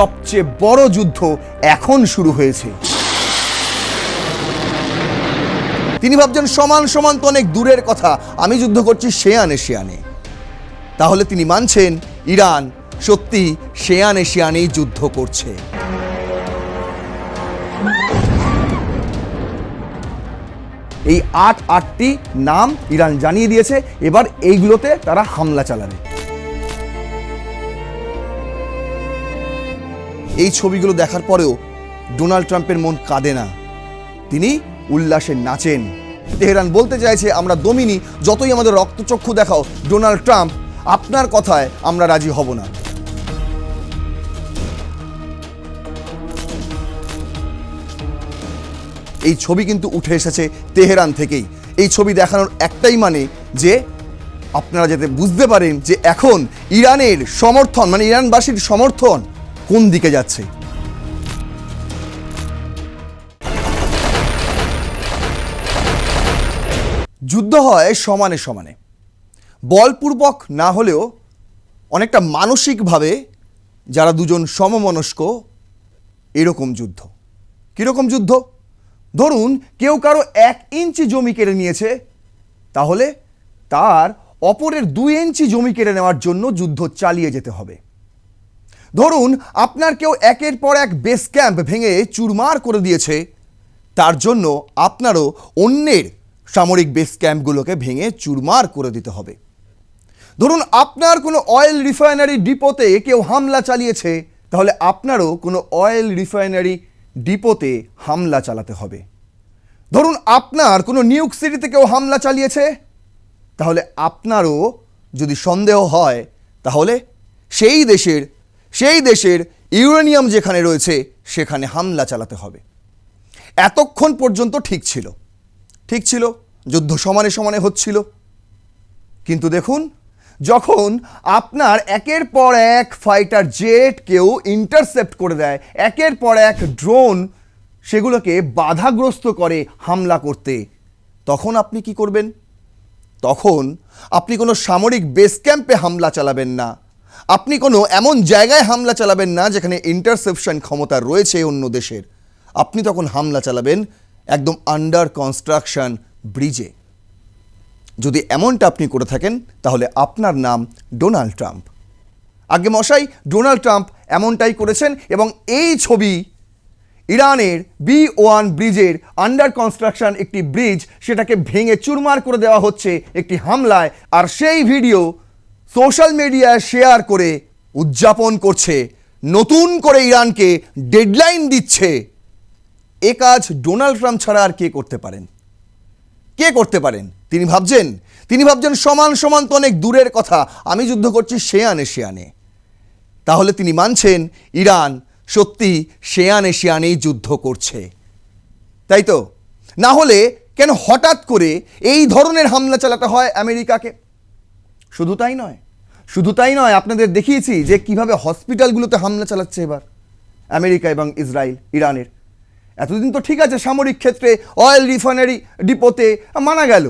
সবচেয়ে বড় যুদ্ধ এখন শুরু হয়েছে। তিনি ভাবছেন সমান সমান তো অনেক দূরের কথা, আমি যুদ্ধ করছি শেয়ান এশিয়ানে। তাহলে তিনি মানছেন ইরান সত্যি শেয়ান এশিয়ানেই যুদ্ধ করছে। এই আটটি নাম ইরান জানিয়ে দিয়েছে, এবার এইগুলোতে তারা হামলা চালাবে। এই ছবিগুলো দেখার পরেও ডোনাল্ড ট্রাম্পের মন কাঁদে না, তিনি উল্লাসে নাচেন। তেহরান বলতে চাইছে আমরা দমিনি, যতই আমাদের রক্তচক্ষু দেখাও ডোনাল্ড ট্রাম্প, আপনার কথায় আমরা রাজি হব না। এই ছবি কিন্তু উঠে এসেছে তেহরান থেকেই। এই ছবি দেখানোর একটাই মানে যে আপনারা যাতে বুঝতে পারেন যে এখন ইরানের সমর্থন, মানে ইরানবাসীর সমর্থন কোন দিকে যাচ্ছে। যুদ্ধ হয় সমানে সমানে, বলপূর্বক না হলেও অনেকটা মানসিকভাবে যারা দুজন সমমনস্ক, এরকম যুদ্ধ। কীরকম যুদ্ধ? ধরুন কেউ কারো 1 ইঞ্চি জমি কেড়ে নিয়েছে, তাহলে তার অপরের 2 ইঞ্চি জমি কেড়ে নেওয়ার জন্য যুদ্ধ চালিয়ে যেতে হবে। ধরুন আপনার কেউ একের পর এক বেস ক্যাম্প ভেঙে চুরমার করে দিয়েছে, তার জন্য আপনারও অন্যের সামরিক বেস ক্যাম্পগুলোকে ভেঙে চুরমার করে দিতে হবে। ধরুন আপনার কোনো অয়েল রিফাইনারি ডিপোতে কেউ হামলা চালিয়েছে, তাহলে আপনারও কোনো অয়েল রিফাইনারি ডিপোতে হামলা চালাতে হবে। ধরুন আপনার কোনো নিউক সিটিতে কেউ হামলা চালিয়েছে, তাহলে আপনারও যদি সন্দেহ হয় তাহলে সেই দেশের ইউরেনিয়াম যেখানে রয়েছে সেখানে হামলা চালাতে হবে। এতক্ষণ পর্যন্ত ঠিক ছিল, যুদ্ধ সমানে সমানে হচ্ছিল। কিন্তু দেখুন, যখন আপনার একের পর এক ফাইটার জেট কেউ ইন্টারসেপ্ট করে দেয়, একের পর এক ড্রোন সেগুলোকে বাধাগ্রস্ত করে হামলা করতে, তখন আপনি কি করবেন? তখন আপনি কোনো সামরিক বেস ক্যাম্পে হামলা চালাবেন না, আপনি কোনো এমন জায়গায় হামলা চালাবেন না যেখানে ইন্টারসেপশন ক্ষমতা রয়েছে অন্য দেশের। আপনি তখন হামলা চালাবেন একদম আন্ডার কনস্ট্রাকশন ব্রিজে। যদি এমনটা আপনি করে থাকেন তাহলে আপনার নাম ডোনাল্ড ট্রাম্প। আগে মশাই, ডোনাল্ড ট্রাম্প এমনটাই করেছেন এবং এই ছবি ইরানের B1 ব্রিজের আন্ডার কনস্ট্রাকশন একটি ব্রিজ, সেটাকে ভেঙে চুরমার করে দেওয়া হচ্ছে একটি হামলায়, আর সেই ভিডিও সোশ্যাল মিডিয়ায় শেয়ার করে উদযাপন করছে, নতুন করে ইরানকে ডেডলাইন দিচ্ছে। এ কাজ ডোনাল্ড ট্রাম্প ছাড়া আর কে করতে পারেন? তিনি ভাবছেন সমান সমান তো অনেক দূরের কথা, আমি যুদ্ধ করছি শেয়ান এশিয়ানে। তাহলে তিনি মানছেন ইরান সত্যি শেয়ান এশিয়ানেই যুদ্ধ করছে, তাই তো? না হলে কেন হঠাৎ করে এই ধরনের হামলা চালাতে হয় আমেরিকাকে? শুধু তাই নয়, আপনাদের দেখিয়েছি যে কিভাবে হসপিটালগুলোতে হামলা চালাচ্ছে এবার আমেরিকা এবং ইসরায়েল ইরানের। এতদিন তো ঠিক আছে, সামরিক ক্ষেত্রে অয়েল রিফাইনারি ডিপোতে মানা গেল,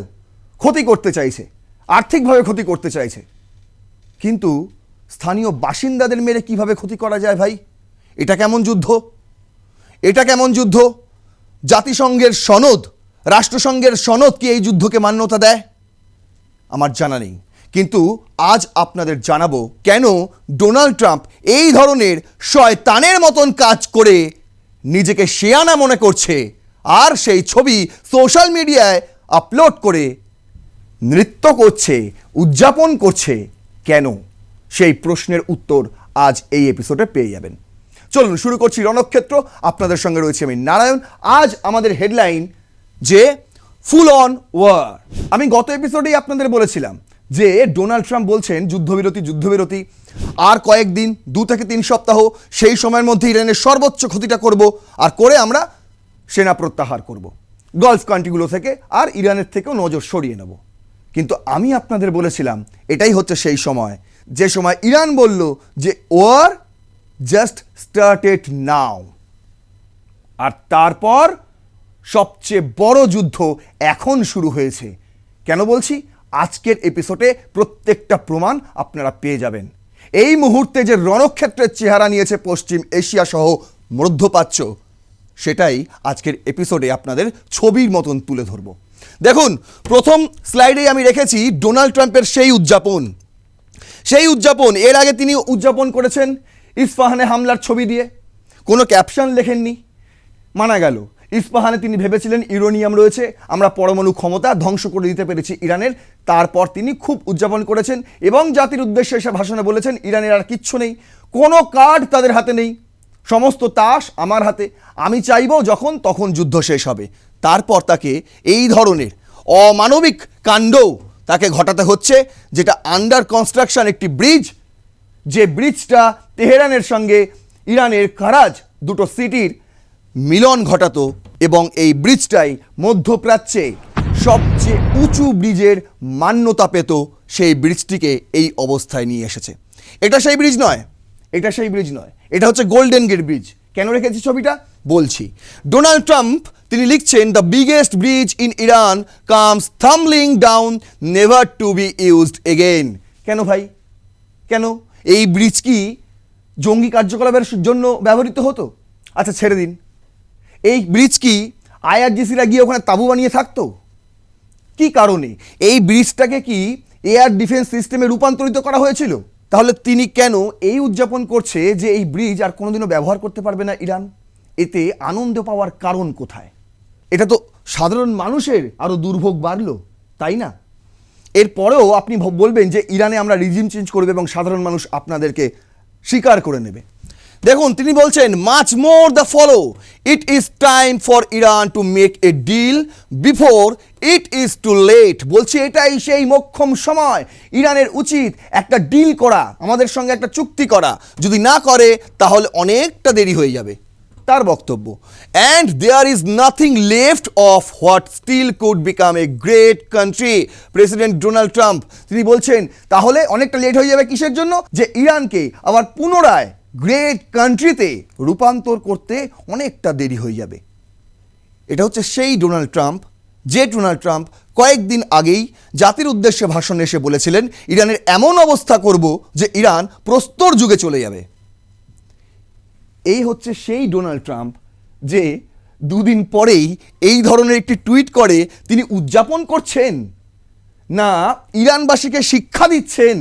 ক্ষতি করতে চাইছে, আর্থিকভাবে ক্ষতি করতে চাইছে, কিন্তু স্থানীয় বাসিন্দাদের মেরে কিভাবে ক্ষতি করা যায় ভাই? এটা কেমন যুদ্ধ? জাতিসংঘের সনদ, রাষ্ট্রসংঘের সনদ কি এই যুদ্ধকে মান্যতা দেয়? আমার জানা নেই, কিন্তু আজ আপনাদের জানাবো কেন ডোনাল্ড ট্রাম্প এই ধরনের শয়তানের মতন কাজ করে নিজেকে শেয়ানা মনে করছে, আর সেই ছবি সোশ্যাল মিডিয়ায় আপলোড করে নৃত্য করছে, উদযাপন করছে কেন? সেই প্রশ্নের উত্তর আজ এই এপিসোডে পেয়ে যাবেন। চলুন শুরু করছি রণক্ষেত্র। আপনাদের সঙ্গে রয়েছে আমি নারায়ণ। আজ আমাদের হেডলাইন যে ফুল অন ওয়ার। আমি গত এপিসোডেই আপনাদের বলেছিলাম যে ডোনাল্ড ট্রাম্প বলছেন যুদ্ধবিরতি, আর কয়েকদিন, 2 থেকে 3 সপ্তাহ, সেই সময়ের মধ্যে ইরানের সর্বোচ্চ ক্ষতিটা করব, আর করে আমরা সেনা প্রত্যাহার করব গালফ কান্ট্রিগুলো থেকে, আর ইরানের থেকেও নজর সরিয়ে নেব। কিন্তু আমি আপনাদের বলেছিলাম এটাই হচ্ছে সেই সময় যে সময় ইরান বলল যে ওয়ার জাস্ট স্টার্টেড নাও, আর তারপর সবচেয়ে বড় যুদ্ধ এখন শুরু হয়েছে। কেন বলছি? আজকের এপিসোডে প্রত্যেকটা প্রমাণ আপনারা পেয়ে যাবেন। এই মুহূর্তে যে রণক্ষেত্রের চেহারা নিয়েছে পশ্চিম এশিয়া সহ মধ্যপ্রাচ্য, সেটাই আজকের এপিসোডে আপনাদের ছবির মতন তুলে ধরব। দেখুন, প্রথম স্লাইডেই আমি রেখেছি ডোনাল্ড ট্রাম্পের সেই উদযাপন। এর আগে তিনি উদযাপন করেছেন ইস্পাহানে হামলার ছবি দিয়ে, কোনো ক্যাপশন লেখেননি, মানা গেল। ইস্পাহানে তিনি ভেবেছিলেন ইউরেনিয়াম রয়েছে, আমরা পরমাণু ক্ষমতা ধ্বংস করে দিতে পেরেছি ইরানের। তারপর তিনি খুব উদযাপন করেছেন এবং জাতির উদ্দেশ্যে এসে ভাষণে বলেছেন ইরানের আর কিচ্ছু নেই, কোনো কার্ড তাদের হাতে নেই, সমস্ত তাস আমার হাতে, আমি চাইব যখন তখন যুদ্ধ শেষ হবে। তারপর তাকে এই ধরনের অমানবিক কাণ্ড তাকে ঘটাতে হচ্ছে, যেটা আন্ডার কনস্ট্রাকশন একটি ব্রিজ, যে ব্রিজটা তেহরানের সঙ্গে ইরানের কারাজ দুটো সিটির মিলন ঘটাতো এবং এই ব্রিজটাই মধ্যপ্রাচ্যে সবচেয়ে উঁচু ব্রিজের মান্যতা পেত, সেই ব্রিজটিকে এই অবস্থায় নিয়ে এসেছে। এটা সেই ব্রিজ নয়, এটা হচ্ছে গোল্ডেন গেট ব্রিজ। কেন রেখেছি ছবিটা বলছি। ডোনাল্ড ট্রাম্প তিনি লিখছেন, the biggest bridge in Iran comes tumbling down, never to be used again. কেন ভাই, কেন? এই ব্রিজ কি জঙ্গি কার্যকলাপের জন্য ব্যবহৃত হতো? আচ্ছা ছেড়ে দিন, এই ব্রিজ কি আইআরজিসিরা গিয়ে ওখানে তাঁবু বানিয়ে থাকতো? কি কারণে এই ব্রিজটাকে কি এয়ার ডিফেন্স সিস্টেমে রূপান্তরিত করা হয়েছিল? তাহলে তিনি কেন এই উদযাপন করছে যে এই ব্রিজ আর কোনোদিনও ব্যবহার করতে পারবে না ইরান? এতে আনন্দ পাওয়ার কারণ কোথায়? এটা তো সাধারণ মানুষের আরও দুর্ভোগ বাড়লো, তাই না? এরপরেও আপনি বলবেন যে ইরানে আমরা রিজিম চেঞ্জ করবে এবং সাধারণ মানুষ আপনাদেরকে স্বীকার করে নেবে। দেখুন, তিনি বলছেন, much more the follow, it is time for Iran to make a deal before it is too late. বলছে এটাই সেই মোক্ষম সময়, ইরানের উচিত একটা ডিল করা, আমাদের সঙ্গে একটা চুক্তি করা, যদি না করে তাহলে অনেকটা দেরি হয়ে যাবে, তার বক্তব্য। And there is nothing left of what still could become a great country. President Donald Trump তিনি বলছেন তাহলে অনেকটা লেট হয়ে যাবে, কিসের জন্য? যে ইরানকে আবার পুনরায় গ্রেট কান্ট্রিতে রূপান্তর করতে অনেকটা দেরি হয়ে যাবে। এটা হচ্ছে সেই ডোনাল্ড ট্রাম্প, যে ডোনাল্ড ট্রাম্প কয়েকদিন আগেই জাতির উদ্দেশ্যে ভাষণে এসে বলেছিলেন ইরানের এমন অবস্থা করব যে ইরান প্রস্তর যুগে চলে যাবে। এই হচ্ছে সেই ডোনাল্ড ট্রাম্প যে দুদিন পরেই এই ধরনের একটি টুইট করে তিনি উদযাপন করছেন না ইরানবাসীকে শিক্ষা দিচ্ছেন,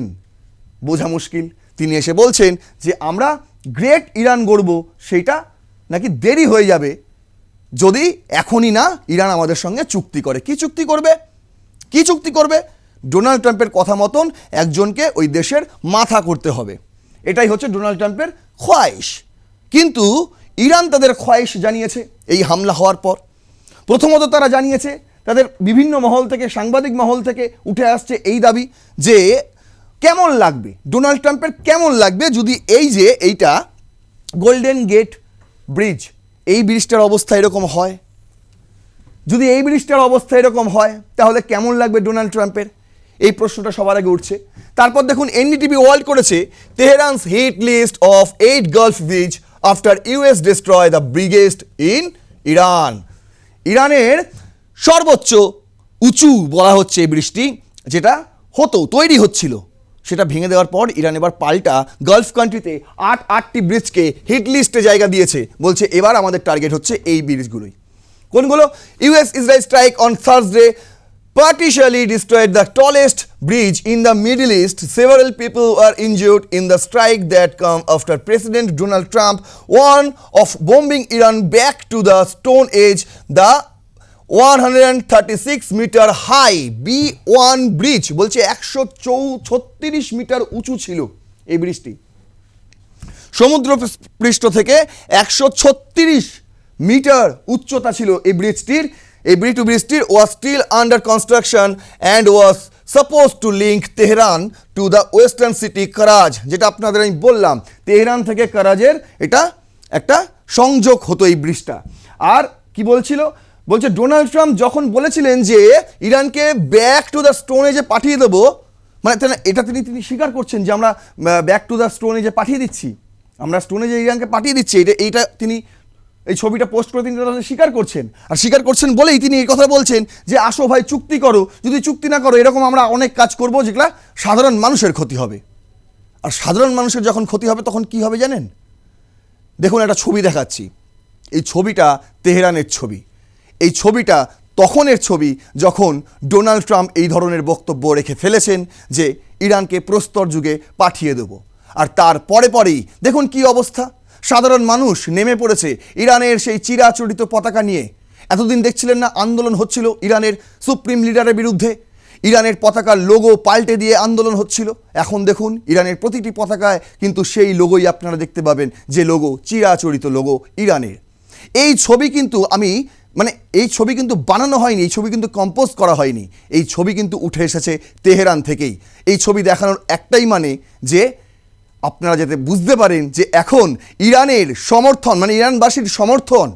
বোঝা মুশকিল। তিনি এসে বলছেন যে আমরা গ্রেট ইরান গড়ব, সেটা নাকি দেরি হয়ে যাবে যদি এখনই না ইরান আমাদের সঙ্গে চুক্তি করে। কি চুক্তি করবে? ডোনাল্ড ট্রাম্পের কথা মতন একজনকে ওই দেশের মাথা করতে হবে, এটাই হচ্ছে ডোনাল্ড ট্রাম্পের খোয়াইশ। কিন্তু ইরান তাদের খোয়াইশ জানিয়েছে এই হামলা হওয়ার পর। প্রথমত তারা জানিয়েছে, তাদের বিভিন্ন মহল থেকে, সাংবাদিক মহল থেকে উঠে আসছে এই দাবি যে কেমন লাগবে, ডোনাল্ড ট্রাম্পের কেমন লাগবে যদি এইটা গোল্ডেন গেট ব্রিজ, এই ব্রিজটার অবস্থা এরকম হয়, যদি এই ব্রিজটার অবস্থা এরকম হয় তাহলে কেমন লাগবে ডোনাল্ড ট্রাম্পের? এই প্রশ্নটা সবার আগে উঠছে। তারপর দেখুন, এনডিটিভি ওয়ার্ল্ড করেছে Tehran's hit list of 8 gulf bridge after US destroy the biggest in Iran. ইরানের সর্বোচ্চ উঁচু বলা হচ্ছে এই ব্রিজটি, যেটা তৈরি হচ্ছিল, সেটা ভেঙে দেওয়ার পর ইরান এবার পাল্টা গালফ কান্ট্রিতে 8টি ব্রিজকে হিট লিস্টে জায়গা দিয়েছে। বলছে এবার আমাদের টার্গেট হচ্ছে এই ব্রিজগুলোই। কোনগুলো? US Israel strike on Thursday partially destroyed the tallest bridge in the Middle East. Several people were injured in the strike that come after President Donald Trump warned of bombing Iran back to the Stone Age. The 136-meter high B1 bridge বলছে 136 metre উঁচু ছিল এই ব্রিজটি, সমুদ্র পৃষ্ঠ থেকে 136 metre উচ্চতা ছিল এই ব্রিজটির। এই ব্রিজটির was still under construction and was supposed to link Tehran to the western city Karaj, যেটা আপনাদের আমি বললাম তেহরান থেকে কারাজের এটা একটা সংযোগ হতো এই ব্রিজটা। আর কি বলছে ডোনাল্ড ট্রাম্প যখন বলেছিলেন যে ইরানকে ব্যাক টু দ্য স্টোন এজে পাঠিয়ে দেবো, মানে এটা তিনি স্বীকার করছেন যে আমরা ব্যাক টু দ্য স্টোন এজে পাঠিয়ে দিচ্ছি, আমরা স্টোন এজে ইরানকে পাঠিয়ে দিচ্ছি, এইটা তিনি এই ছবিটা পোস্ট করে তিনি স্বীকার করছেন। আর স্বীকার করছেন বলেই তিনি এই কথা বলছেন যে আসো ভাই চুক্তি করো, যদি চুক্তি না করো এরকম আমরা অনেক কাজ করব যেগুলা সাধারণ মানুষের ক্ষতি হবে। আর সাধারণ মানুষের যখন ক্ষতি হবে তখন কি হবে জানেন? দেখুন একটা ছবি দেখাচ্ছি, এই ছবিটা তেহরানের ছবি। এই ছবিটা তখনের ছবি যখন ডোনাল্ড ট্রাম্প এই ধরনের বক্তব্য রেখে ফেলেছেন যে ইরানকে প্রস্তর যুগে পাঠিয়ে দেব। আর তার পরেই দেখুন কি অবস্থা, সাধারণ মানুষ নেমে পড়েছে ইরানের সেই চিরাচরিত পতাকা নিয়ে। এতদিন দেখছিলেন না আন্দোলন হচ্ছিল ইরানের সুপ্রিম লিডারের বিরুদ্ধে, ইরানের পতাকার লোগো পাল্টে দিয়ে আন্দোলন হচ্ছিল। এখন দেখুন ইরানের প্রতিটি পতাকায় কিন্তু সেই লোগোই আপনারা দেখতে পাবেন, যে লোগো চিরাচরিত লোগো ইরানের। এই ছবি কিন্তু এই ছবি কিন্তু বানানো হয়নি, এই ছবি কিন্তু কম্পোজ করা হয়নি, এই ছবি কিন্তু উঠে এসেছে তেহরান থেকেই। এই ছবি দেখানোর একটাই মানে যে আপনারা যাতে বুঝতে পারেন যে এখন ইরানের সমর্থন ইরানবাসীর সমর্থন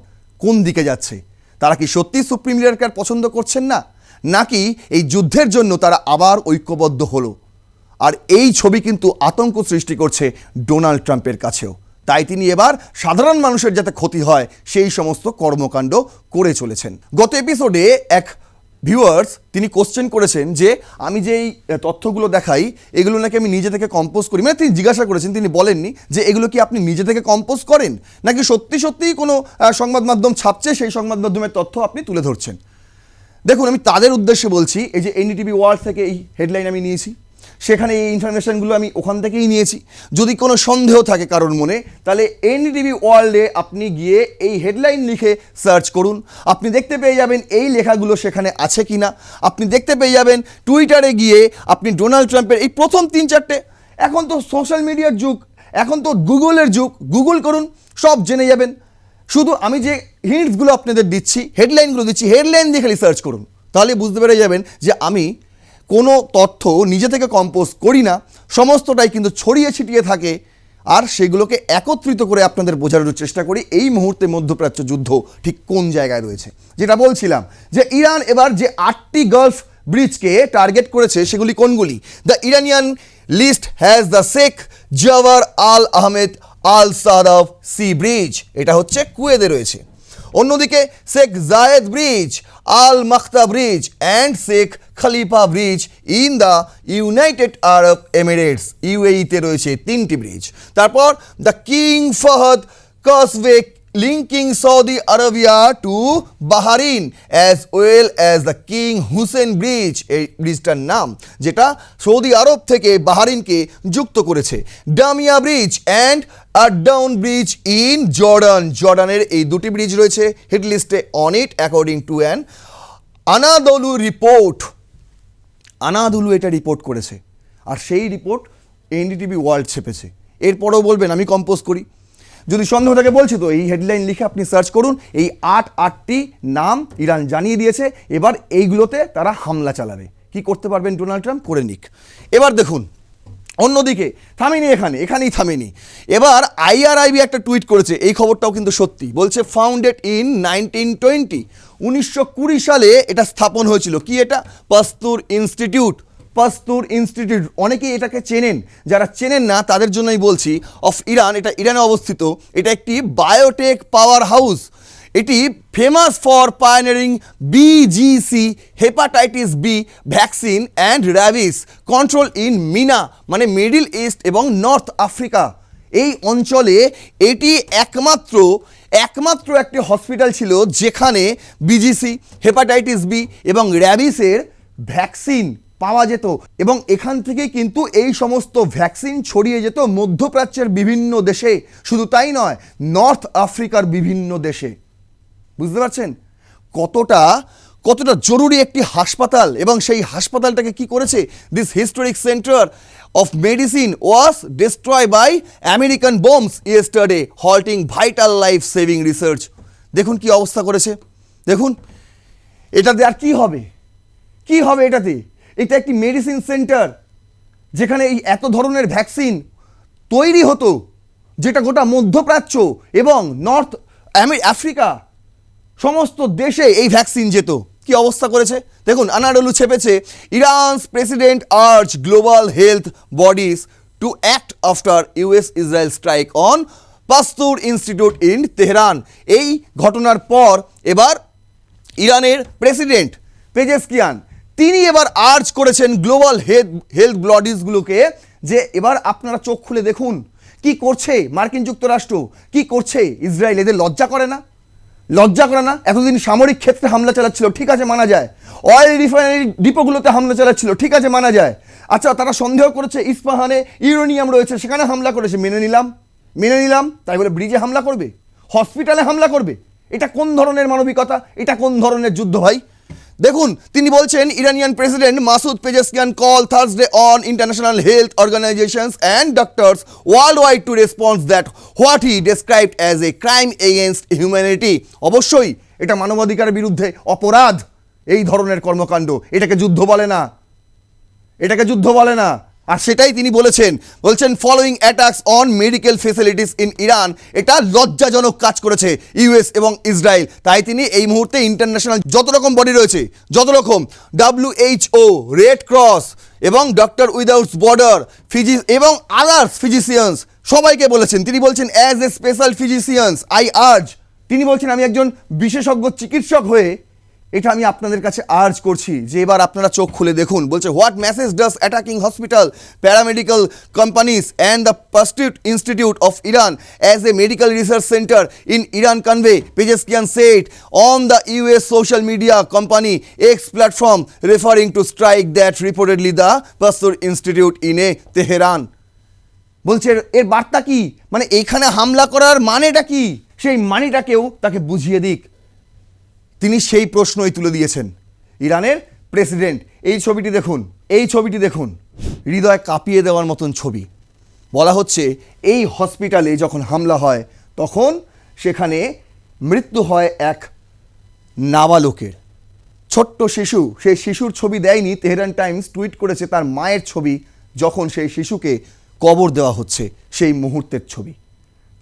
কোন দিকে যাচ্ছে। তারা কি সত্যি সুপ্রিম লিডারকে আর পছন্দ করছেন না, নাকি এই যুদ্ধের জন্য তারা আবার ঐক্যবদ্ধ হলো? আর এই ছবি কিন্তু আতঙ্ক সৃষ্টি করছে ডোনাল্ড ট্রাম্পের কাছেও। তাই তিনি এবার সাধারণ মানুষের যাতে ক্ষতি হয় সেই সমস্ত কর্মকাণ্ড করে চলেছেন। গত এপিসোডে এক ভিউয়ার্স তিনি কোশ্চেন করেছেন যে আমি যেই তথ্যগুলো দেখাই এগুলো নাকি আমি নিজে থেকে কম্পোজ করি। তিনি জিজ্ঞাসা করেছেন, তিনি বলেননি যে এগুলো কি আপনি নিজে থেকে কম্পোজ করেন, নাকি সত্যিই কোনো সংবাদ মাধ্যম ছাপছে সেই সংবাদ মাধ্যমের তথ্য আপনি তুলে ধরছেন। দেখুন আমি তাদের উদ্দেশ্যে বলছি, এই যে এনডিটিভি ওয়ার্ল্ড থেকে এই হেডলাইন আমি নিয়েছি, সেখানে এই ইনফরমেশানগুলো আমি ওখান থেকেই নিয়েছি। যদি কোনো সন্দেহ থাকে কারোর মনে, তাহলে এনডিটিভি ওয়ার্ল্ডে আপনি গিয়ে এই হেডলাইন লিখে সার্চ করুন, আপনি দেখতে পেয়ে যাবেন এই লেখাগুলো সেখানে আছে কি না। আপনি দেখতে পেয়ে যাবেন টুইটারে গিয়ে আপনি ডোনাল্ড ট্রাম্পের এই প্রথম 3-4টে, এখন তো সোশ্যাল মিডিয়ার যুগ, এখন তো গুগলের যুগ, গুগল করুন সব জেনে যাবেন। শুধু আমি যে হিন্টসগুলো আপনাদের দিচ্ছি, হেডলাইনগুলো দিচ্ছি, হেডলাইন দিয়ে খালি সার্চ করুন, তাহলে বুঝতে পেরে যাবেন যে আমি কোনো তথ্য নিজে থেকে কম্পোজ করি না, সমস্তটাই কিন্তু ছড়িয়ে ছিটিয়ে থাকে, আর সেগুলোকে একত্রিত করে আপনাদের বোঝানোর চেষ্টা করি এই মুহূর্তে মধ্যপ্রাচ্য যুদ্ধ ঠিক কোন জায়গায় রয়েছে। যেটা বলছিলাম যে ইরান এবার যে 8টি গালফ ব্রিজকে টার্গেট করেছে সেগুলি কোনগুলি? The Iranian list has the Sheikh Jaber Al Ahmed Al Sabah sea bridge, এটা হচ্ছে কুয়েতে রয়েছে। অন্যদিকে Sheikh Zayed bridge, Al Maqta bridge and Sheikh Khalifa bridge in the United Arab Emirates, ইউএইতে রয়েছে 3টি ব্রিজ। তারপর the King Fahd causeway linking Saudi Arabia to Bahrain as well as the King Hussein bridge, এই ব্রিজটার নাম, যেটা Saudi আরব থেকে বাহারিনকে যুক্ত করেছে। ডামিয়া ব্রিজ অ্যান্ড আডাউন ব্রিজ ইন জর্ডানের এই 2টি ব্রিজ রয়েছে হিট লিস্টে on it according to an Anadolu report. Anadolu এটা রিপোর্ট করেছে, আর সেই রিপোর্ট এনডিটিভি ওয়ার্ল্ড ছেপেছে। এরপরেও বলবেন আমি কম্পোজ করি, যদি সন্দেহ থাকে বলছি তো এই হেডলাইন লিখে আপনি সার্চ করুন। এই 8টি নাম ইরান জানিয়ে দিয়েছে, এবার এইগুলোতে তারা হামলা চালাবে। কি করতে পারবেন ডোনাল্ড ট্রাম্প, করে নিক। এবার দেখুন অন্যদিকে থামেনি, এখানেই থামেনি। এবার আইআরআইবি একটা টুইট করেছে, এই খবরটাও কিন্তু সত্যি, বলছে ফাউন্ডেড ইন 1920, 1920 সালে এটা স্থাপন হয়েছিল। কি এটা? পাস্তুর ইনস্টিটিউট। অনেকেই এটাকে চেনেন, যারা চেনেন না তাদের জন্যই বলছি। অফ ইরান, এটা ইরানে অবস্থিত, এটা একটি বায়োটেক পাওয়ার হাউস। এটি famous for pioneering BGC hepatitis B vaccine and rabies control in MENA, মানে মিডল ইস্ট এবং নর্থ আফ্রিকা। এই অঞ্চলে এটি একমাত্র একটি হসপিটাল ছিল যেখানে বিজিসি, হেপাটাইটিস বি এবং র্যাবিসের ভ্যাকসিন পাওয়া যেত, এবং এখান থেকে কিন্তু এই সমস্ত ভ্যাকসিন ছড়িয়ে যেত মধ্যপ্রাচ্যের বিভিন্ন দেশে। শুধু তাই নয়, নর্থ আফ্রিকার বিভিন্ন দেশে। বুঝতে পারছেন কতটা জরুরি একটি হাসপাতাল, এবং সেই হাসপাতালটাকে কি করেছে? This historic centre of medicine was destroy by American bombs yesterday halting vital life saving research. দেখুন কি অবস্থা করেছে, দেখুন এটাতে আর কি হবে এটাতে? এটা একটি মেডিসিন সেন্টার যেখানে এই এত ধরনের ভ্যাকসিন তৈরি হতো, যেটা গোটা মধ্যপ্রাচ্য এবং নর্থ আফ্রিকা সমস্ত দেশে এই ভ্যাকসিন যেত। কি অবস্থা করেছে দেখুন। আনাডলু ছেপেছে, Iran's president urge global health bodies to act after US Israel strike on Pasteur institute in Tehran. এই ঘটনার পর এবার ইরানের প্রেসিডেন্ট পেজেশকিয়ান তিনি এবার আর্জ করেছেন গ্লোবাল হেলথ বডিজগুলোকে যে এবার আপনারা চোখ খুলে দেখুন কি করছে মার্কিন যুক্তরাষ্ট্র, কি করছে ইসরায়েল, এদের লজ্জা করে না? লজ্জা করে না? এতদিন সামরিক ক্ষেত্রে হামলা চালাচ্ছিল, ঠিক আছে মানা যায়। অয়েল রিফাইনারি ডিপোগুলোতে হামলা চালাচ্ছিল, ঠিক আছে মানা যায়। আচ্ছা, তারা সন্দেহ করেছে ইস্পাহানে ইউরেনিয়াম রয়েছে, সেখানে হামলা করেছে, মেনে নিলাম। তাই বলে ব্রিজে হামলা করবে, হসপিটালে হামলা করবে? এটা কোন ধরনের মানবিকতা, এটা কোন ধরনের যুদ্ধ ভাই? দেখুন, তিনি বলছেন Iranian president Masoud Pezeshkian call Thursday on international health organisations and doctors world wide to response that what he described as a crime against humanity. অবশ্যই এটা মানবাধিকারের বিরুদ্ধে অপরাধ, এই ধরনের কর্মকাণ্ড। এটাকে যুদ্ধ বলে না, আর সেটাই তিনি বলছেন following attacks on medical facilities in Iran, এটা লজ্জাজনক কাজ করেছে ইউএস এবং ইসরায়েল। তাই তিনি এই মুহূর্তে ইন্টারন্যাশনাল যত রকম বডি রয়েছে, যত রকম WHO, রেড ক্রস এবং ডক্টর উইদাউট বর্ডার, এবং আদার্স ফিজিশিয়ানস সবাইকে বলেছেন। তিনি বলছেন as a special physicians I urge, তিনি বলছেন আমি একজন বিশেষজ্ঞ চিকিৎসক হয়ে এটা আমি আপনাদের কাছে আর্জ করছি যে এবার আপনারা চোখ খুলে দেখুন। বলছে what message does attacking hospital, paramedical companies and the Pasteur institute of Iran as a medical research center in Iran convey, Pezeshkian said on the US social media company X platform referring to strike that reportedly the Pasteur institute in a Tehran. বলছে এর বার্তা কি, মানে এইখানে হামলা করার মানেটা কি, সেই মানেটাকেও তাকে বুঝিয়ে দিক। তিনি সেই প্রশ্নই তুলে দিয়েছেন ইরানের প্রেসিডেন্ট। এই ছবিটি দেখুন, হৃদয় কাঁপিয়ে দেওয়ার মতন ছবি। বলা হচ্ছে এই হসপিটালে যখন হামলা হয় তখন সেখানে মৃত্যু হয় এক নাবালকের, ছোট্ট শিশু। সেই শিশুর ছবি দেয়নি, তেহরান টাইমস টুইট করেছে তার মায়ের ছবি, যখন সেই শিশুকে কবর দেওয়া হচ্ছে সেই মুহূর্তের ছবি।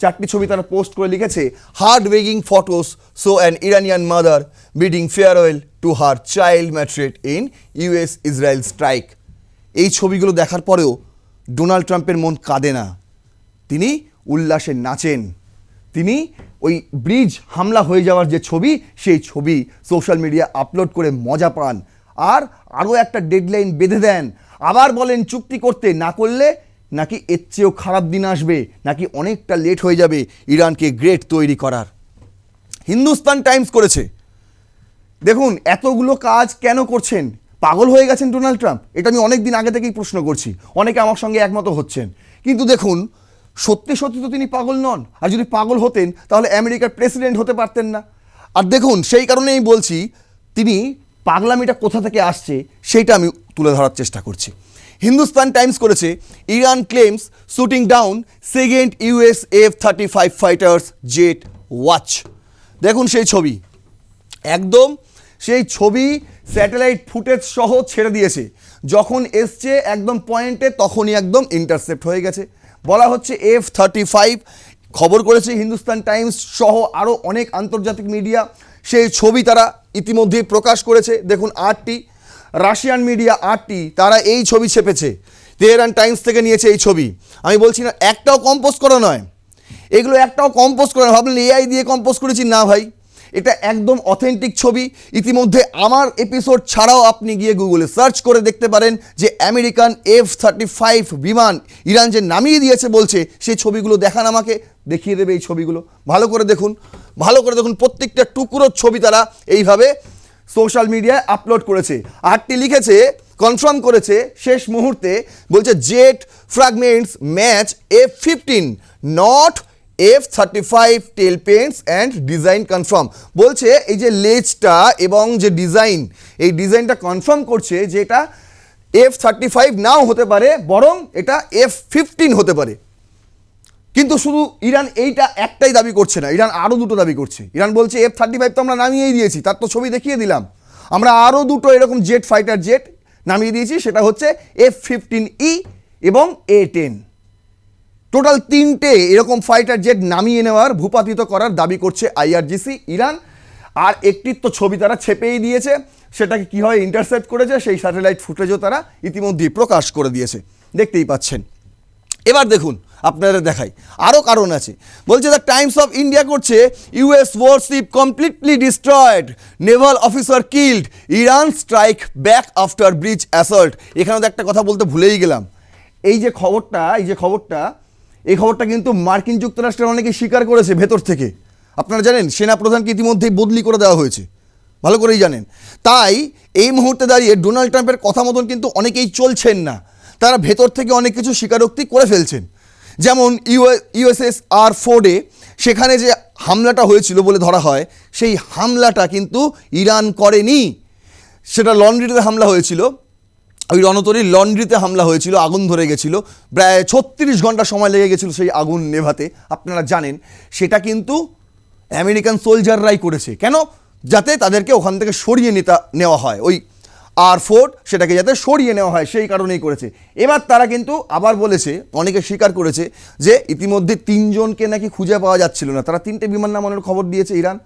4টি ছবি তারা পোস্ট করে লিখেছে heartbreaking photos show an Iranian mother bidding farewell to her child martyred in US Israel strike. এই ছবিগুলো দেখার পরেও ডোনাল্ড ট্রাম্পের মন কাঁদে না, তিনি উল্লাসে নাচেন। তিনি ওই ব্রিজ হামলা হয়ে যাওয়ার যে ছবি, সেই ছবি সোশ্যাল মিডিয়া আপলোড করে মজা পান, আর আরও একটা ডেডলাইন বেঁধে দেন। আবার বলেন চুক্তি করতে না করলে নাকি এর চেয়েও খারাপ দিন আসবে, নাকি অনেকটা লেট হয়ে যাবে ইরানকে গ্রেট তৈরি করার। হিন্দুস্তান টাইমস করেছে, দেখুন এতগুলো কাজ কেন করছেন, পাগল হয়ে গেছেন ডোনাল্ড ট্রাম্প? এটা আমি অনেক দিন আগে থেকেই প্রশ্ন করছি, অনেকে আমার সঙ্গে একমত হচ্ছেন। কিন্তু দেখুন সত্যি তো তিনি পাগল নন, আর যদি পাগল হতেন তাহলে আমেরিকার প্রেসিডেন্ট হতে পারতেন না। আর দেখুন সেই কারণেই বলছি তিনি পাগলামিটা কোথা থেকে আসছে সেইটা আমি তুলে ধরার চেষ্টা করছি। হিন্দুস্তান টাইমস করেছে Iran claims shooting down second US F-35 fighters jet watch. দেখুন সেই ছবি, একদম সেই ছবি স্যাটেলাইট ফুটেজ সহ ছেড়ে দিয়েছে, যখন এসছে একদম পয়েন্টে তখনই একদম ইন্টারসেপ্ট হয়ে গেছে। বলা হচ্ছে F-35, খবর করেছে হিন্দুস্তান টাইমস সহ আরও অনেক আন্তর্জাতিক মিডিয়া, সেই ছবি তারা ইতিমধ্যেই প্রকাশ করেছে। দেখুন RT, রাশিয়ান মিডিয়া RT, তারা এই ছবি ছেপেছে, তেহরান টাইমস থেকে নিয়েছে এই ছবি। আমি বলছি না একটাও কম্পোজ করা নয়, এগুলো একটাও কম্পোজ করা নয়। ভাবলেন AI দিয়ে কম্পোজ করেছি, না ভাই, এটা একদম অথেন্টিক ছবি। ইতিমধ্যে আমার এপিসোড ছাড়াও আপনি গিয়ে গুগলে সার্চ করে দেখতে পারেন যে আমেরিকান F-35 বিমান ইরান যে নামিয়ে দিয়েছে বলছে, সেই ছবিগুলো দেখান, আমাকে দেখিয়ে দেবে এই ছবিগুলো। ভালো করে দেখুন, প্রত্যেকটা টুকরোর ছবি তারা এইভাবে সোশ্যাল মিডিয়ায় আপলোড করেছে। RT লিখেছে, কনফার্ম করেছে শেষ মুহূর্তে, বলছে jet fragments match F-15 not F-35 tail paints and design confirm. বলছে এই যে লেজটা এবং যে ডিজাইন, এই ডিজাইনটা কনফার্ম করছে যে এটা F-35 নাও হতে পারে, বরং এটা F-15 হতে পারে। কিন্তু শুধু ইরান এইটা একটাই দাবি করছে না, ইরান আরও দুটো দাবি করছে। ইরান বলছে F-35 তো আমরা নামিয়েই দিয়েছি, তার তো ছবি দেখিয়ে দিলাম, আমরা আরও দুটো এরকম ফাইটার জেট নামিয়ে দিয়েছি, সেটা হচ্ছে F-15E এবং A-10। টোটাল 3টে এরকম ফাইটার জেট নামিয়ে নেওয়ার, ভূপাতিত করার দাবি করছে IRGC ইরান। আর একটির তো ছবি তারা ছেপেই দিয়েছে, সেটাকে কীভাবে ইন্টারসেপ্ট করেছে সেই স্যাটেলাইট ফুটেজও তারা ইতিমধ্যেই প্রকাশ করে দিয়েছে, দেখতেই পাচ্ছেন। এবার দেখুন, আপনাদের দেখাই, আরও কারণ আছে। বলছে দ্য টাইমস অফ ইন্ডিয়া করছে US warship completely destroyed, Naval officer killed, Iran strike back after bridge assault. এখানে তো একটা কথা বলতে ভুলেই গেলাম, এই যে খবরটা কিন্তু মার্কিন যুক্তরাষ্ট্রের অনেকে স্বীকার করেছে ভেতর থেকে। আপনারা জানেন সেনাপ্রধানকে ইতিমধ্যেই বদলি করে দেওয়া হয়েছে, ভালো করেই জানেন। তাই এই মুহূর্তে দাঁড়িয়ে ডোনাল্ড ট্রাম্পের কথা মতন কিন্তু অনেকেই চলছেন না, তারা ভেতর থেকে অনেক কিছু স্বীকারোক্তি করে ফেলছেন। যেমন ইউএসএস আর-4 সেখানে যে হামলাটা হয়েছিল বলে ধরা হয়, সেই হামলাটা কিন্তু ইরান করেনি, সেটা লন্ড্রিতে হামলা হয়েছিল, ওই রণতরীর লন্ড্রিতে হামলা হয়েছিল, আগুন ধরে গেছিলো, প্রায় 36 ঘন্টা সময় লেগে গেছিলো সেই আগুন নেভাতে, আপনারা জানেন। সেটা কিন্তু আমেরিকান সোলজাররাই করেছে। কেন? যাতে তাদেরকে ওখান থেকে সরিয়ে নেওয়া হয়, ওই আর-4 সেটাকে যাতে সরিয়ে নেওয়া হয়, সেই কারণেই করেছে। এবার তারা কিন্তু আবার বলেছে, অনেকে স্বীকার করেছে যে ইতিমধ্যে 3 জনকে নাকি খুঁজে পাওয়া যাচ্ছিল না। তারা 3টে বিমান নামানোর খবর দিয়েছে ইরান।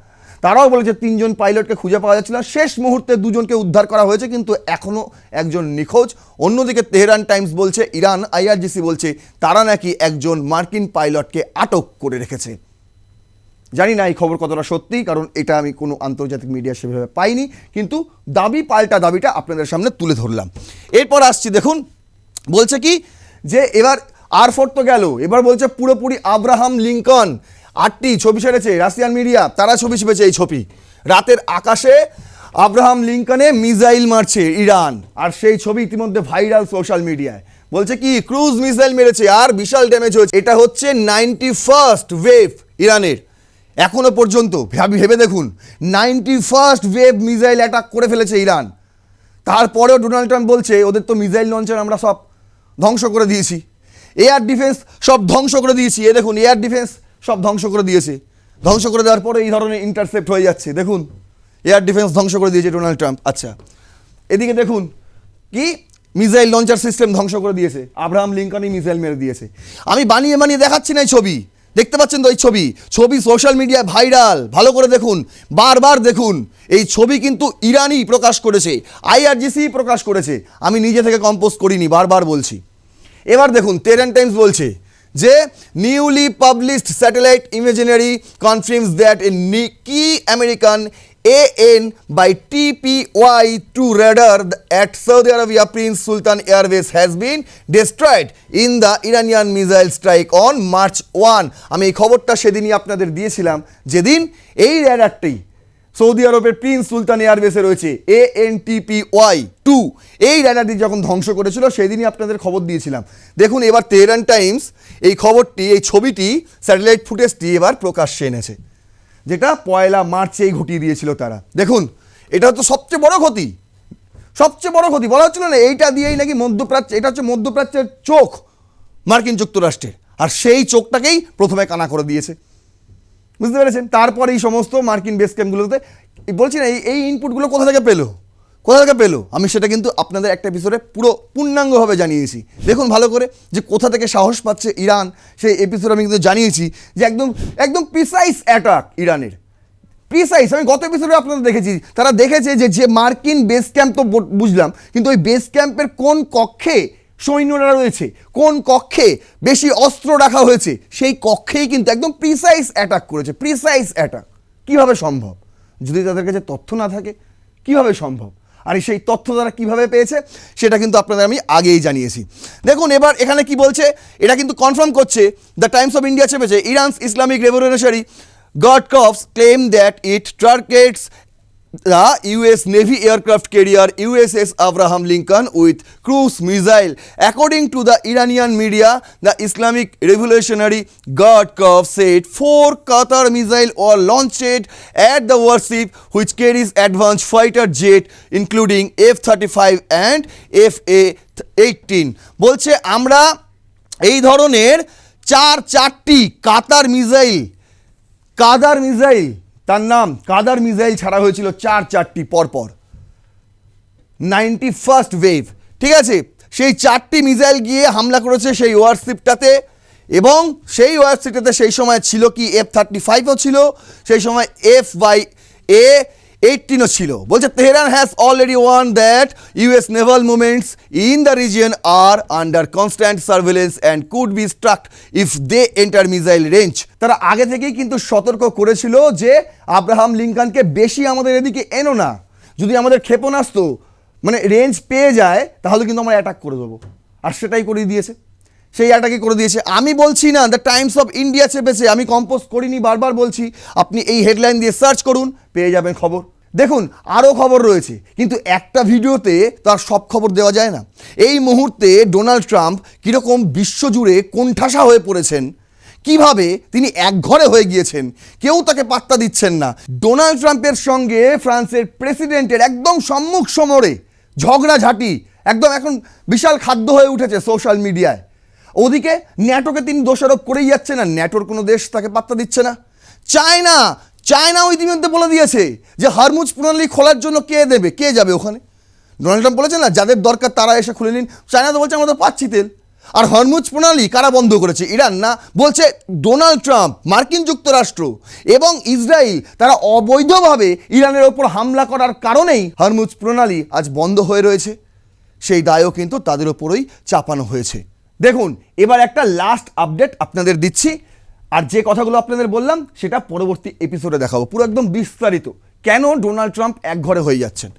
তারাও বলেছে 3 জন পাইলটকে খুঁজে পাওয়া যাচ্ছিল না, শেষ মুহূর্তে 2 জনকে উদ্ধার করা হয়েছে, কিন্তু এখনও একজন নিখোঁজ। অন্যদিকে তেহরান টাইমস বলছে, ইরান IRGC বলছে তারা নাকি একজন মার্কিন পাইলটকে আটক করে রেখেছে। জানি না এই খবর কতটা সত্যি, কারণ এটা আমি কোনো আন্তর্জাতিক মিডিয়া সেভাবে পাইনি, কিন্তু দাবি পাল্টা দাবিটা আপনাদের সামনে তুলে ধরলাম। এরপর আসছি, দেখুন বলছে কি যে এবার আর-4 তো গেল, এবার বলছে পুরোপুরি আব্রাহাম লিঙ্কন। 8টি ছবি ছেড়েছে রাশিয়ান মিডিয়া, তারা ছবি ছেপেছে। এই ছবি রাতের আকাশে আব্রাহাম লিঙ্কনে মিসাইল মারছে ইরান, আর সেই ছবি ইতিমধ্যে ভাইরাল সোশ্যাল মিডিয়ায়। বলছে কি ক্রুজ মিসাইল মেরেছে আর বিশাল ড্যামেজ হয়েছে। এটা হচ্ছে 91st ওয়েভ ইরানের। এখনো পর্যন্ত ভেবে দেখুন, 91st ওয়েভ মিসাইল অ্যাটাক করে ফেলেছে ইরান। তারপরেও ডোনাল্ড ট্রাম্প বলছে ওদের তো মিসাইল লঞ্চার আমরা সব ধ্বংস করে দিয়েছি, এয়ার ডিফেন্স সব ধ্বংস করে দিয়েছি। এ দেখুন, এয়ার ডিফেন্স সব ধ্বংস করে দিয়েছে। ধ্বংস করে দেওয়ার পরে এই ধরনের ইন্টারসেপ্ট হয়ে যাচ্ছে। দেখুন, এয়ার ডিফেন্স ধ্বংস করে দিয়েছে ডোনাল্ড ট্রাম্প। আচ্ছা, এদিকে দেখুন কি মিসাইল লঞ্চার সিস্টেম ধ্বংস করে দিয়েছে, আব্রাহাম লিঙ্কনই মিসাইল মেরে দিয়েছে। আমি বানিয়ে দেখাচ্ছি না এই ছবি, দেখতে পাচ্ছেন তো এই ছবি সোশ্যাল মিডিয়ায় ভাইরাল। ভালো করে দেখুন, বারবার দেখুন। এই ছবি কিন্তু ইরানই প্রকাশ করেছে, IRGC প্রকাশ করেছে, আমি নিজে থেকে কম্পোজ করিনি, বারবার বলছি। এবার দেখুন, তেহরান টাইমস বলছে যে newly published satellite imaginary confirms that a key American AN by TPY-2 radar at Saudi Arabia Prince Sultan Airways has been destroyed in the Iranian missile strike on March 1। আমি এই খবরটা সেদিনই আপনাদের দিয়েছিলাম, যেদিন এই র্যাডারটি সৌদি আরবের প্রিন্স সুলতান এয়ারবেসে রয়েছে ANTPY-2, এই র্যাডারটি যখন ধ্বংস করেছিল সেদিনই আপনাদের খবর দিয়েছিলাম। দেখুন, এবার তেহরান টাইমস এই খবরটি, এই ছবিটি, স্যাটেলাইট ফুটেজটি এবার প্রকাশ্যে এনেছে, যেটা 1 মার্চেই ঘটিয়ে দিয়েছিল তারা। দেখুন, এটা হচ্ছে সবচেয়ে বড় ক্ষতি বলা হচ্ছিল না, এইটা দিয়েই নাকি মধ্যপ্রাচ্য, এটা হচ্ছে মধ্যপ্রাচ্যের চোখ মার্কিন যুক্তরাষ্ট্রের, আর সেই চোখটাকেই প্রথমে কানা করে দিয়েছে, বুঝতে পেরেছেন। তারপরে এই সমস্ত মার্কিন বেস ক্যাম্পগুলোতে বলছি না, এই ইনপুটগুলো কোথা থেকে পেলো আমি সেটা কিন্তু আপনাদের একটা এপিসোডে পুরো পূর্ণাঙ্গভাবে জানিয়েছি। দেখুন ভালো করে যে কোথা থেকে সাহস পাচ্ছে ইরান, সেই এপিসোড আমি কিন্তু জানিয়েছি যে একদম প্রিসাইজ অ্যাটাক ইরানের, প্রিসাইজ। আমি গত এপিসোডে আপনাদের দেখেছি, তারা দেখেছে যে মার্কিন বেস ক্যাম্প তো বুঝলাম, কিন্তু ওই বেস ক্যাম্পের কোন কক্ষে সৈন্যরা রয়েছে, কোন কক্ষে বেশি অস্ত্র রাখা হয়েছে, সেই কক্ষেই কিন্তু একদম প্রিসাইজ অ্যাটাক করেছে। প্রিসাইজ অ্যাটাক কীভাবে সম্ভব? যদি তাদের কাছে তথ্য না থাকে কীভাবে সম্ভব? আর সেই তথ্য তারা কীভাবে পেয়েছে সেটা কিন্তু আপনাদের আমি আগেই জানিয়েছি। দেখুন এবার এখানে কি বলছে, এটা কিন্তু কনফার্ম করছে দ্য টাইমস অফ ইন্ডিয়া চেপেছে, Iran's Islamic Revolutionary Guard Corps claim that it targets the US Navy aircraft carrier USS Abraham Lincoln with cruise missile. According to the Iranian media, the Islamic Revolutionary Guard Corps said 4 Qatar missiles were launched at the warship, which carries advanced fighter jet including F-35 and F-A-18. বলছে আমরা এই ধরনের চারটি কাতার missile, তার নাম কাদার missile ছাড়া হয়েছিল 4টি পরপর, 91st ওয়েভ, ঠিক আছে। সেই 4টি মিসাইল গিয়ে হামলা করেছে সেই ওয়ারশিপটাতে, এবং সেই ওয়ারশিপটাতে সেই সময় ছিল কি F-35ও ছিল, সেই সময় F-A-18ও ছিল। বলছে Tehran has already warn that US naval movements in the region are under constant surveillance and could be struck if they enter missile range. তারা আগে থেকেই কিন্তু সতর্ক করেছিল যে আব্রাহাম লিঙ্কনকে বেশি আমাদের এদিকে এনো না, যদি আমাদের ক্ষেপণাস্ত্র মানে রেঞ্জ পেয়ে যায় তাহলে কিন্তু আমরা অ্যাটাক করে দেবো, আর সেটাই করে দিয়েছে। সেই অ্যাটাকই করে দিয়েছে। আমি বলছি না দ্য টাইমস অফ ইন্ডিয়া চেপেছে, আমি কম্পোজ করিনি, বারবার বলছি, আপনি এই হেডলাইন দিয়ে সার্চ করুন, পেয়ে যাবেন খবর। দেখুন আরও খবর রয়েছে, কিন্তু একটা ভিডিওতে তার সব খবর দেওয়া যায় না। এই মুহূর্তে ডোনাল্ড ট্রাম্প কীরকম বিশ্বজুড়ে কোণঠাসা হয়ে পড়েছেন, কিভাবে তিনি একঘরে হয়ে গিয়েছেন, কেউ তাকে পাত্তা দিচ্ছেন না। ডোনাল্ড ট্রাম্পের সঙ্গে ফ্রান্সের প্রেসিডেন্টের একদম সম্মুখ সমরে ঝগড়াঝাটি একদম এখন বিশাল খাদ্য হয়ে উঠেছে সোশ্যাল মিডিয়ায়। ওদিকে ন্যাটোকে তিনি দোষারোপ করেই যাচ্ছেন, না ন্যাটোর কোনো দেশ তাকে পাত্তা দিচ্ছে না। চায়নাও ইতিমধ্যে বলে দিয়েছে যে হরমুজ প্রণালী খোলার জন্য কে দেবে, কে যাবে ওখানে। ডোনাল্ড ট্রাম্প বলেছে না যাদের দরকার তারা এসে খুলে নিন। চায়না তো বলছে আমরা তো পাচ্ছি তেল। আর হরমুজ প্রণালী কারা বন্ধ করেছে? ইরান না, বলছে ডোনাল্ড ট্রাম্প। মার্কিন যুক্তরাষ্ট্র এবং ইসরায়েল তারা অবৈধভাবে ইরানের ওপর হামলা করার কারণেই হরমুজ প্রণালী আজ বন্ধ হয়ে রয়েছে। সেই দায়ও কিন্তু তাদের ওপরই চাপানো হয়েছে। দেখুন এবার একটা লাস্ট আপডেট আপনাদের দিচ্ছি, আর যে কথাগুলো আপনাদের বললাম সেটা পরবর্তী এপিসোডে দেখাবো পুরো একদম বিস্তারিত, কেন ডোনাল্ড ট্রাম্প একঘরে হয়ে যাচ্ছেন।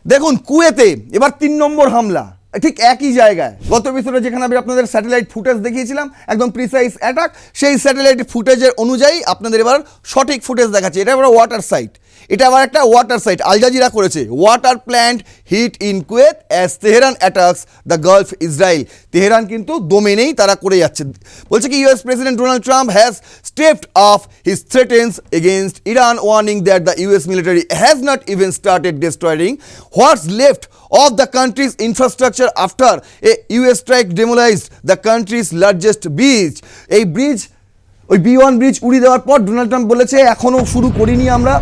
দেখুন কুয়েতে এবার 3 নম্বর হামলা, ঠিক একই জায়গায়। গত এপিসোডে যেখানে আমি আপনাদের স্যাটেলাইট ফুটেজ দেখিয়েছিলাম একদম প্রিসাইজ অ্যাটাক, সেই স্যাটেলাইট ফুটেজের অনুযায়ী আপনাদের এবার সঠিক ফুটেজ দেখাচ্ছে। এটা এবার ওয়াটার সাইট, এটা আবার একটা ওয়াটার সাইট, আল জাজিরা করেছে। Water plant hit in Kuwait as Tehran attacks the Gulf Israel. Tehran কিন্তু দোমেনেই তারা করে যাচ্ছে। বলছে কি US president Donald Trump has stepped off his threatens against Iran, warning that the US military has not even started destroying what's left of the country's infrastructure after a US strike demolished the country's largest bridge. এই bridge, ওই B1 bridge উড়িয়ে দেওয়ার পর Donald Trump বলেছে এখনও শুরু করিনি আমরা।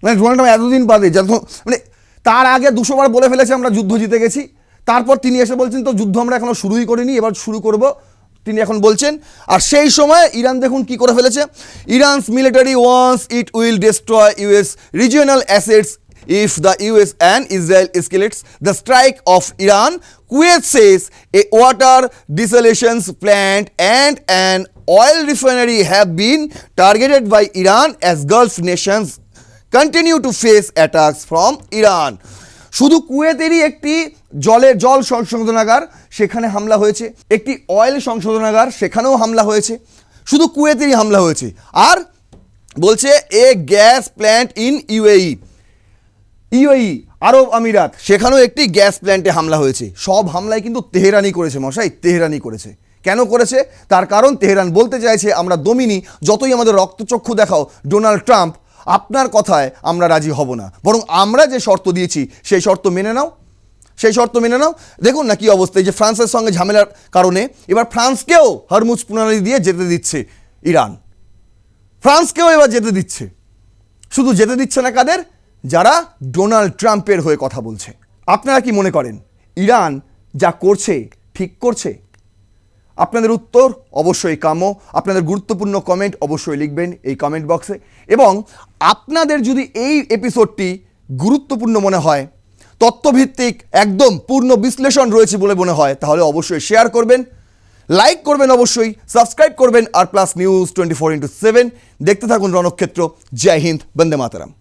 মানে ডোনাল্ড ট্রাম্প এতদিন বাদে, যখন মানে তার আগে 200 বার বলে ফেলেছে আমরা যুদ্ধ জিতে গেছি, তারপর তিনি এসে বলছেন তো যুদ্ধ আমরা এখনও শুরুই করিনি, এবার শুরু করব, তিনি এখন বলছেন। আর সেই সময় ইরান দেখুন কি করে ফেলেছে। Iran's military once it will destroy US regional assets if the US and Israel escalates the strike of Iran. Kuwait says a water desalination plant and an oil refinery have been targeted by Iran as Gulf nations continue to face attacks from Iran. শুধু কুয়েতেরই একটি জল সংশোধনাগার, সেখানে হামলা হয়েছে। একটি oil সংশোধনাগার, সেখানেও হামলা হয়েছে। শুধু কুয়েতেরই হামলা হয়েছে। আর বলছে এ গ্যাস প্ল্যান্ট ইন ইউএই আরব আমিরাত, সেখানেও একটি গ্যাস প্ল্যান্টে হামলা হয়েছে। সব হামলায় কিন্তু তেহরানই করেছে মশাই, তেহরানই করেছে। কেন করেছে? তার কারণ তেহরান বলতে চাইছে আমরা দমিনি, যতই আমাদের রক্তচক্ষু দেখাও ডোনাল্ড ট্রাম্প, আপনার কথায় আমরা রাজি হব না, বরং আমরা যে শর্ত দিয়েছি সেই শর্ত মেনে নাও, সেই শর্ত মেনে নাও। দেখুন না কি অবস্থা, যে ফ্রান্সের সঙ্গে ঝামেলার কারণে এবার ফ্রান্সকেও হরমুজ প্রণালী দিয়ে যেতে দিচ্ছে ইরান। ফ্রান্সকেও এবার যেতে দিচ্ছে। শুধু যেতে দিচ্ছে না কাদের? যারা ডোনাল্ড ট্রাম্পের হয়ে কথা বলছে। আপনারা কি মনে করেন ইরান যা করছে ঠিক করছে? আপনাদের উত্তর অবশ্যই কাম্য। আপনাদের গুরুত্বপূর্ণ কমেন্ট অবশ্যই লিখবেন এই কমেন্ট বক্সে। এবং আপনাদের যদি এই এপিসোডটি গুরুত্বপূর্ণ মনে হয়, তথ্যভিত্তিক একদম পূর্ণ বিশ্লেষণ রয়েছে বলে মনে হয়, তাহলে অবশ্যই শেয়ার করবেন, লাইক করবেন, অবশ্যই সাবস্ক্রাইব করবেন। আর প্লাস নিউজ 24x7 দেখতে থাকুন রণক্ষেত্র। জয় হিন্দ, বন্দে মাতরম।